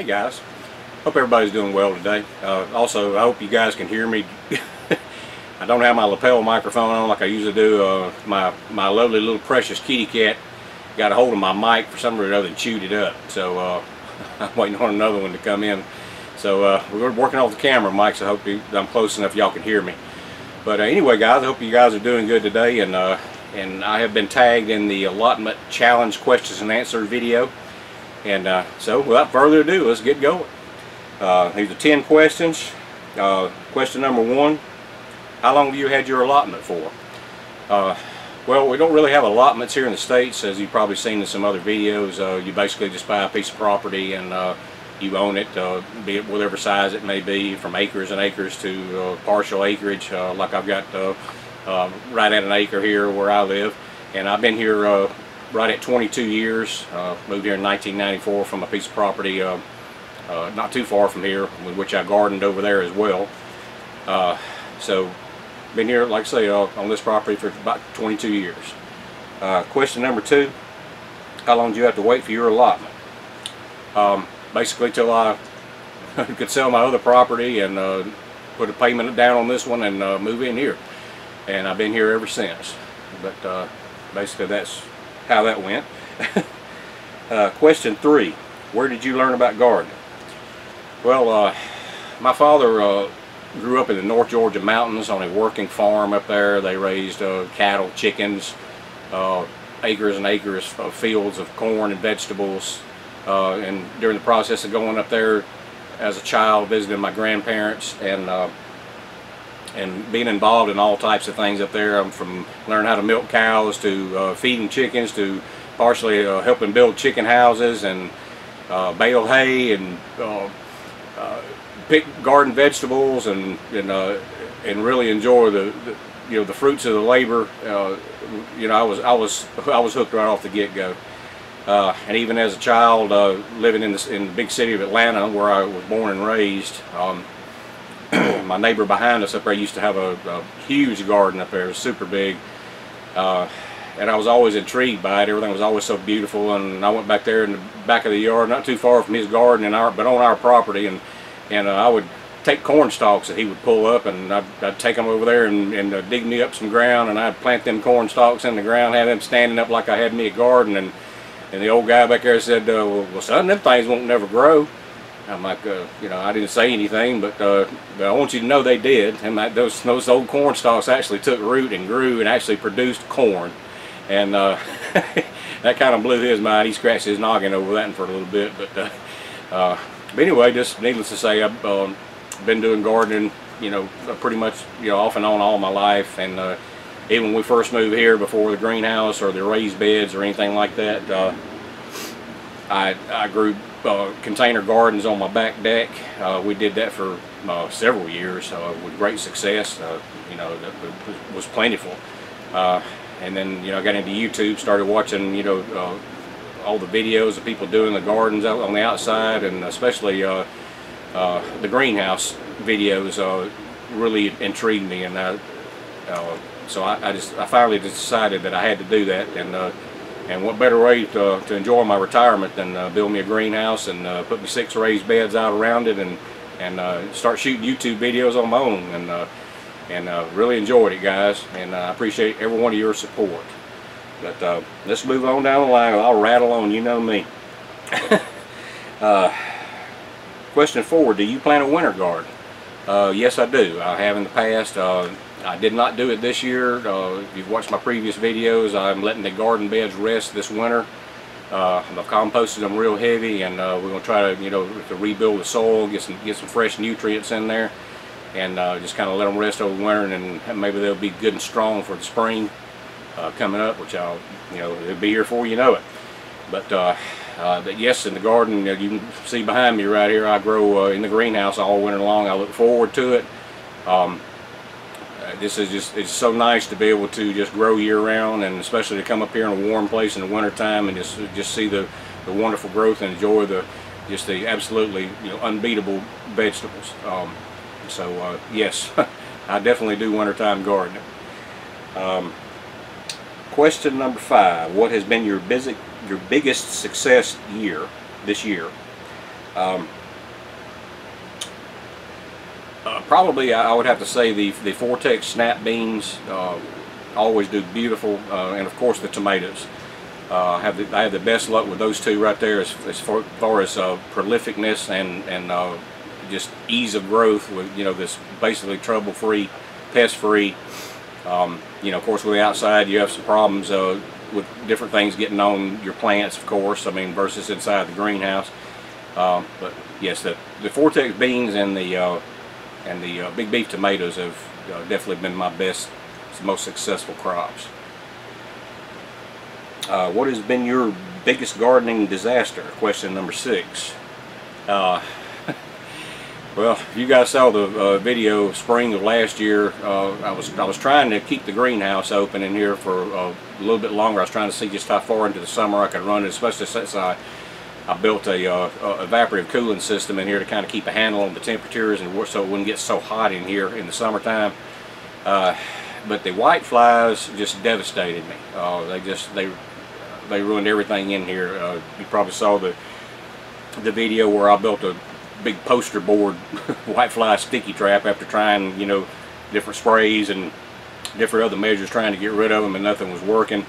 guys, hope everybody's doing well today. Also, I hope you guys can hear me. I don't have my lapel microphone on like I usually do. My lovely little precious kitty cat got a hold of my mic for some reason or other and chewed it up. So I'm waiting on another one to come in. So we're working off the camera mic, so I hope I'm close enough y'all can hear me. But anyway, guys, I hope you guys are doing good today, and I have been tagged in the allotment challenge questions and answers video. And so without further ado, let's get going. These are 10 questions. Question number 1, how long have you had your allotment for? Well, we don't really have allotments here in the States, as you've probably seen in some other videos. You basically just buy a piece of property and you own it, be it whatever size it may be, from acres and acres to partial acreage, like I've got right at an acre here where I live. And I've been here right at 22 years. Moved here in 1994 from a piece of property not too far from here, with which I gardened over there as well. So been here, like I say, on this property for about 22 years. Question number 2, how long do you have to wait for your allotment? Basically till I could sell my other property and put a payment down on this one and move in here. And I've been here ever since. But basically that's how that went. Question 3, where did you learn about gardening? Well, my father grew up in the North Georgia mountains on a working farm up there. They raised cattle, chickens, acres and acres of fields of corn and vegetables. And during the process of going up there as a child, visiting my grandparents and being involved in all types of things up there, from learning how to milk cows to feeding chickens to partially helping build chicken houses and bale hay and pick garden vegetables and really enjoy the fruits of the labor. I was hooked right off the get-go. And even as a child, living in the big city of Atlanta, where I was born and raised, my neighbor behind us up there used to have a huge garden up there. It was super big, and I was always intrigued by it. Everything was always so beautiful, and I went back there in the back of the yard, not too far from his garden, but on our property, and I would take corn stalks that he would pull up, and I'd take them over there and dig me up some ground, and I'd plant them corn stalks in the ground, have them standing up like I had me a garden. And the old guy back there said, well son, them things won't never grow. I'm like, I didn't say anything, but I want you to know they did. And those old corn stalks actually took root and grew and actually produced corn. And that kind of blew his mind. He scratched his noggin over that for a little bit. But anyway, just needless to say, I've been doing gardening, pretty much, off and on all my life. And even when we first moved here, before the greenhouse or the raised beds or anything like that, I grew container gardens on my back deck. We did that for several years with great success. That was plentiful. And then I got into YouTube, started watching all the videos of people doing the gardens out on the outside, and especially the greenhouse videos really intrigued me, and so I finally decided that I had to do that. And what better way to enjoy my retirement than build me a greenhouse and put me 6 raised beds out around it, and start shooting YouTube videos on my own, and really enjoyed it, guys. And I appreciate every one of your support. But let's move on down the line. I'll rattle on, you know me. Question 4, do you plant a winter garden? Yes, I do. I have in the past. I did not do it this year. If you've watched my previous videos, I'm letting the garden beds rest this winter. I've composted them real heavy, and we're going to try to rebuild the soil, get some fresh nutrients in there, and just kind of let them rest over the winter, and maybe they'll be good and strong for the spring coming up, which it'll be here before you know it. But yes, in the garden, you can see behind me right here, I grow in the greenhouse all winter long. I look forward to it. It's so nice to be able to just grow year-round, and especially to come up here in a warm place in the wintertime and just see the wonderful growth and enjoy the absolutely unbeatable vegetables. So yes, I definitely do wintertime gardening. Question number 5: what has been your biggest success this year? Probably I would have to say the Vortex snap beans always do beautiful, and of course the tomatoes. I have the best luck with those two right there as far as prolificness and just ease of growth with, you know, this basically trouble-free, pest-free. You know, of course with the outside you have some problems with different things getting on your plants, of course, I mean, versus inside the greenhouse. But yes, the Vortex beans and the big beef tomatoes have definitely been my most successful crops. What has been your biggest gardening disaster? Question number 6. Well, if you guys saw the video spring of last year, I was trying to keep the greenhouse open in here for a little bit longer. I was trying to see just how far into the summer I could run it, especially since I built a evaporative cooling system in here to kind of keep a handle on the temperatures and so it wouldn't get so hot in here in the summertime. But the white flies just devastated me. They ruined everything in here. You probably saw the video where I built a big poster board whitefly sticky trap after trying, you know, different sprays and different other measures trying to get rid of them, and nothing was working.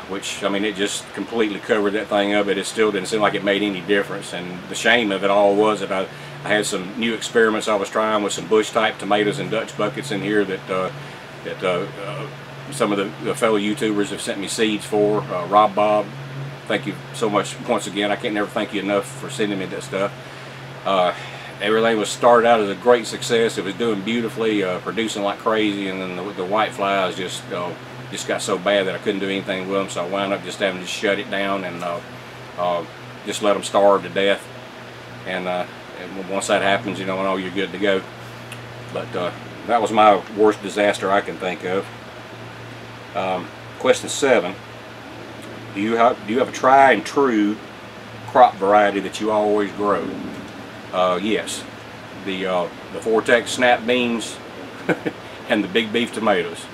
Which, I mean, it just completely covered that thing up, but it still didn't seem like it made any difference. And the shame of it all was that I had some new experiments I was trying with some bush type tomatoes and Dutch buckets in here that some of the fellow YouTubers have sent me seeds for. RobBob, thank you so much once again. I can't never thank you enough for sending me that stuff. Everything was started out as a great success. It was doing beautifully, producing like crazy, and then the white flies just got so bad that I couldn't do anything with them, so I wound up just having to shut it down and just let them starve to death. And once that happens, you know, you're good to go. But that was my worst disaster I can think of. Question 7: Do you have a tried and true crop variety that you always grow? Yes, the Vortex snap beans and the big beef tomatoes.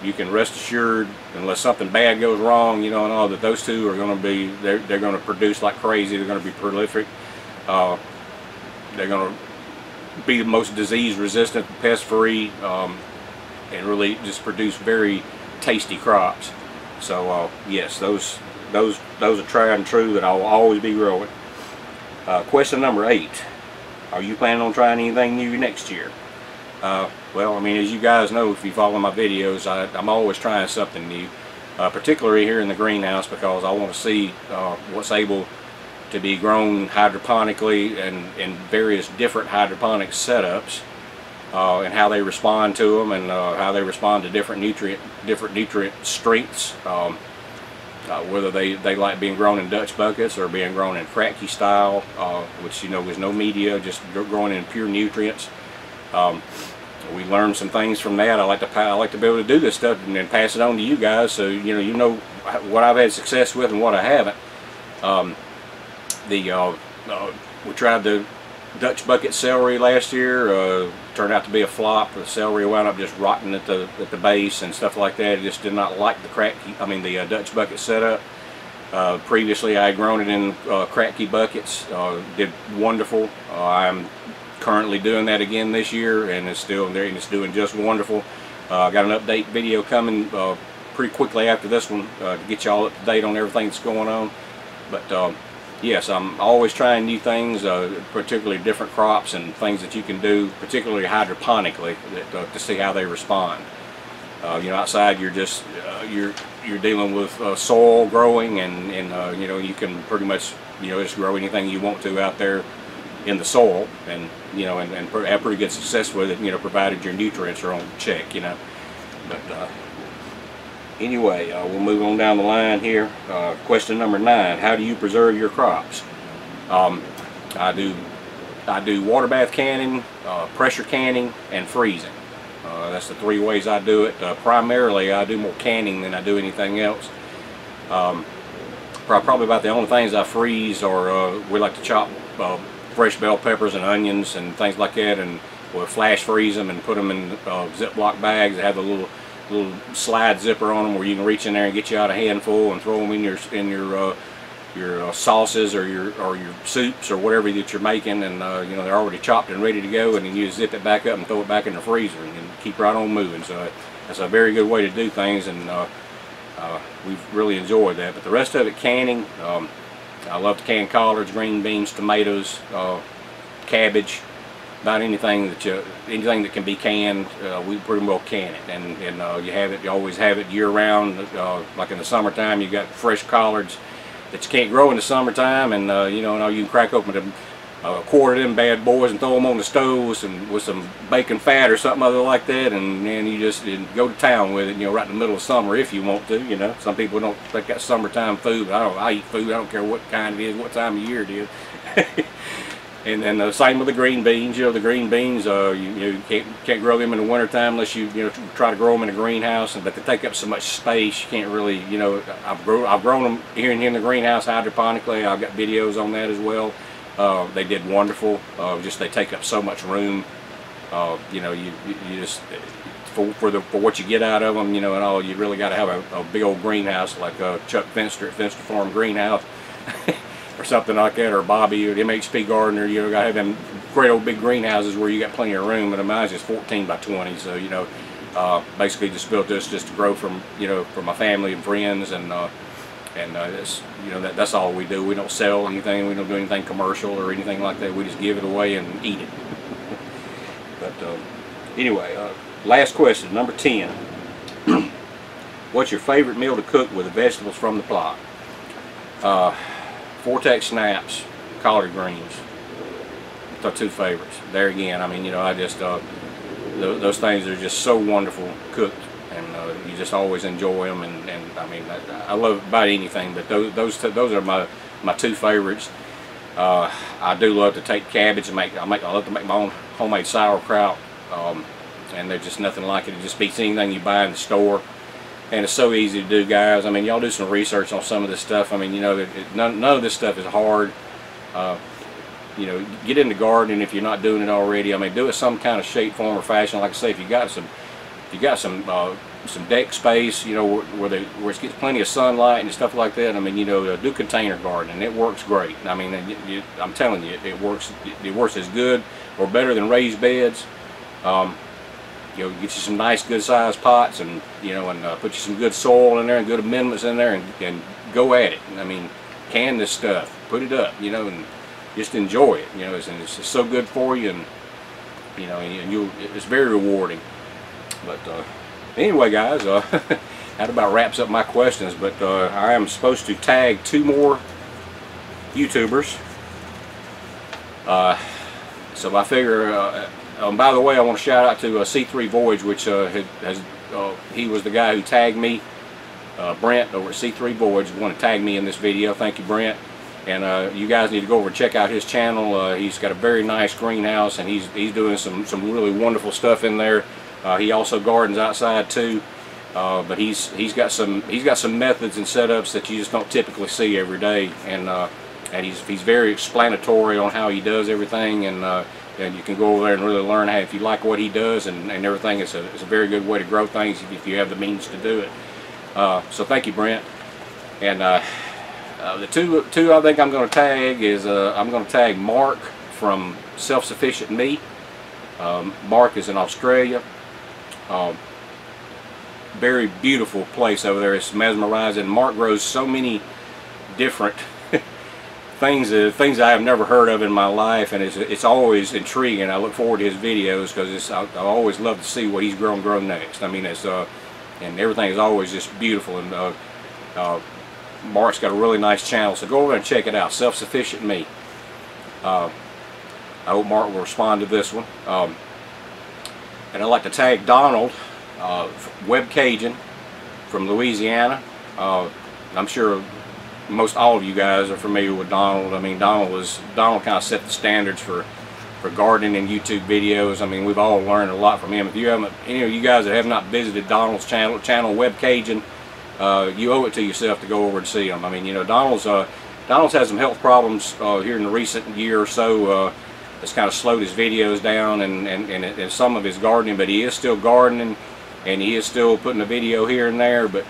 You can rest assured, unless something bad goes wrong, you know, and all, that those two are going to be, they're going to produce like crazy. They're going to be prolific. They're going to be the most disease resistant, pest free, and really just produce very tasty crops. So yes, those are tried and true that I will always be growing. Question number 8: Are you planning on trying anything new next year? Well, I mean, as you guys know, if you follow my videos, I'm always trying something new, particularly here in the greenhouse, because I want to see what's able to be grown hydroponically and in various different hydroponic setups, and how they respond to them, and how they respond to different nutrient strengths. Whether they like being grown in Dutch buckets or being grown in cracky style, which, you know, is no media, just growing in pure nutrients. We learned some things from that. I like to be able to do this stuff and then pass it on to you guys, so you know what I've had success with and what I haven't. We tried the Dutch bucket celery last year. Turned out to be a flop. The celery wound up just rotting at the base and stuff like that. I just did not like the Dutch bucket setup. Previously, I had grown it in cracky buckets. Did wonderful. I'm currently doing that again this year, and it's still there, and it's doing just wonderful. Got an update video coming pretty quickly after this one to get y'all up to date on everything that's going on. But yes, I'm always trying new things, particularly different crops and things that you can do, particularly hydroponically, to see how they respond. You know, outside you're just you're dealing with soil growing, and you know, you can pretty much, you know, just grow anything you want to out there in the soil, and you know, and have pretty good success with it, you know, provided your nutrients are on check, you know. But anyway, we'll move on down the line here. Question number 9: How do you preserve your crops? I do water bath canning, pressure canning, and freezing. That's the 3 ways I do it. Primarily, I do more canning than I do anything else. Probably about the only things I freeze are we like to chop fresh bell peppers and onions and things like that, and we'll flash freeze them and put them in Ziploc bags that have a little slide zipper on them where you can reach in there and get you out a handful and throw them in your sauces or your soups or whatever that you're making, and you know, they're already chopped and ready to go, and then you just zip it back up and throw it back in the freezer and keep right on moving. So that's a very good way to do things, and we've really enjoyed that. But the rest of it, canning, I love to can collards, green beans, tomatoes, cabbage, about anything that can be canned. We pretty well can it, and you always have it year round. Like in the summertime, you got fresh collards that you can't grow in the summertime, and you know, you can crack open a quart of them bad boys and throw them on the stove with some bacon fat or something other like that, and then you just go to town with it, you know, right in the middle of summer if you want to. You know, some people don't think that's summertime food, but I eat food. I don't care what kind it is, what time of year it is. And then the same with the green beans. You know, the green beans, you can't grow them in the wintertime unless you try to grow them in a greenhouse, but they take up so much space you can't really, you know. I've grown them here in the greenhouse hydroponically. I've got videos on that as well. They did wonderful. Just they take up so much room. You know, you just for what you get out of them, you know, and all, you really got to have a big old greenhouse like Chuck Fenster at FensterFarmGreenhouse. Or something like that, or Bobby, or the mhpgardener. You know, got to have them great old big greenhouses where you got plenty of room. But mine's just 14 by 20, so you know, basically just built this just to grow from, you know, for my family and friends, and that's, you know, that's all we do. We don't sell anything. We don't do anything commercial or anything like that. We just give it away and eat it. But anyway, last question, number 10. What's your favorite meal to cook with the vegetables from the plot? Vortex snaps, collard greens, the two favorites. There again, I mean, you know, I just those things are just so wonderful cooked, and you just always enjoy them. And I mean, I love about anything, but those are my two favorites. I do love to take cabbage and I love to make my own homemade sauerkraut, and there's just nothing like it. It just beats anything you buy in the store. And it's so easy to do, guys. I mean, y'all do some research on some of this stuff. I mean, you know, none of this stuff is hard. You know, get into gardening if you're not doing it already. I mean, do it some kind of shape, form, or fashion. Like I say, if you got some deck space, you know, where it gets plenty of sunlight and stuff like that. I mean, you know, do container gardening. It works great. I mean, I'm telling you, it works. It works as good or better than raised beds. You know, get you some nice, good-sized pots, and you know, and put you some good soil in there and good amendments in there, and go at it. I mean, can this stuff, put it up, you know, and just enjoy it. You know, it's just so good for you, and you know, and it's very rewarding. But anyway, guys, that about wraps up my questions. But I am supposed to tag 2 more YouTubers. So I figure. By the way, I want to shout out to C3 Voyage, which he was the guy who tagged me. Brent over at C3 Voyage wanted to tag me in this video. Thank you, Brent. And you guys need to go over and check out his channel. He's got a very nice greenhouse, and he's doing some really wonderful stuff in there. He also gardens outside too, but he's got some methods and setups that you just don't typically see every day. And he's very explanatory on how he does everything, and you can go over there and really learn how, if you like what he does and everything. It's a very good way to grow things if you have the means to do it. So thank you, Brent. And the two I think I'm going to tag is I'm going to tag Mark from Self-Sufficient Me. Mark is in Australia. Very beautiful place over there. It's mesmerizing. Mark grows so many different things I have never heard of in my life, and it's always intriguing. I look forward to his videos because I always love to see what he's grown next. I mean, it's and everything is always just beautiful. And Mark's got a really nice channel, so go over and check it out. Self-Sufficient Me. I hope Mark will respond to this one. And I'd like to tag Donald, Webcajun from Louisiana. I'm sure most all of you guys are familiar with Donald. I mean, Donald kind of set the standards for gardening and YouTube videos. I mean, we've all learned a lot from him. If you haven't, any of you guys that have not visited Donald's channel Webcajun, you owe it to yourself to go over and see him. I mean, you know, Donald's had some health problems here in the recent year or so. It's kind of slowed his videos down and some of his gardening, but he is still gardening, and he is still putting a video here and there. But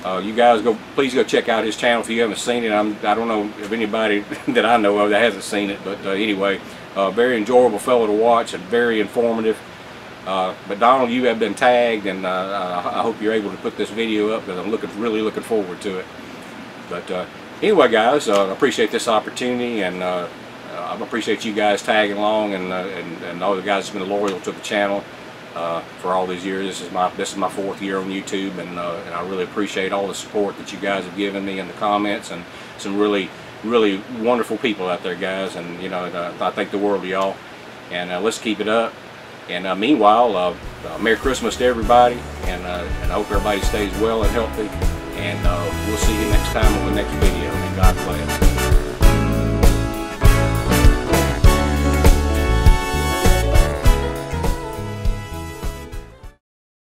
You guys please go check out his channel if you haven't seen it. I don't know of anybody that I know of that hasn't seen it, but anyway, very enjoyable fellow to watch and very informative. But Donald, you have been tagged, and I hope you're able to put this video up, because I'm really looking forward to it. But anyway, guys, I appreciate this opportunity, and I appreciate you guys tagging along, and all the guys that's been loyal to the channel for all these years. This is my 4th year on YouTube, and I really appreciate all the support that you guys have given me in the comments, and some really wonderful people out there, guys. And you know, I thank the world of y'all, and let's keep it up. And meanwhile, Merry Christmas to everybody, and I hope everybody stays well and healthy, and we'll see you next time on the next video, and God bless.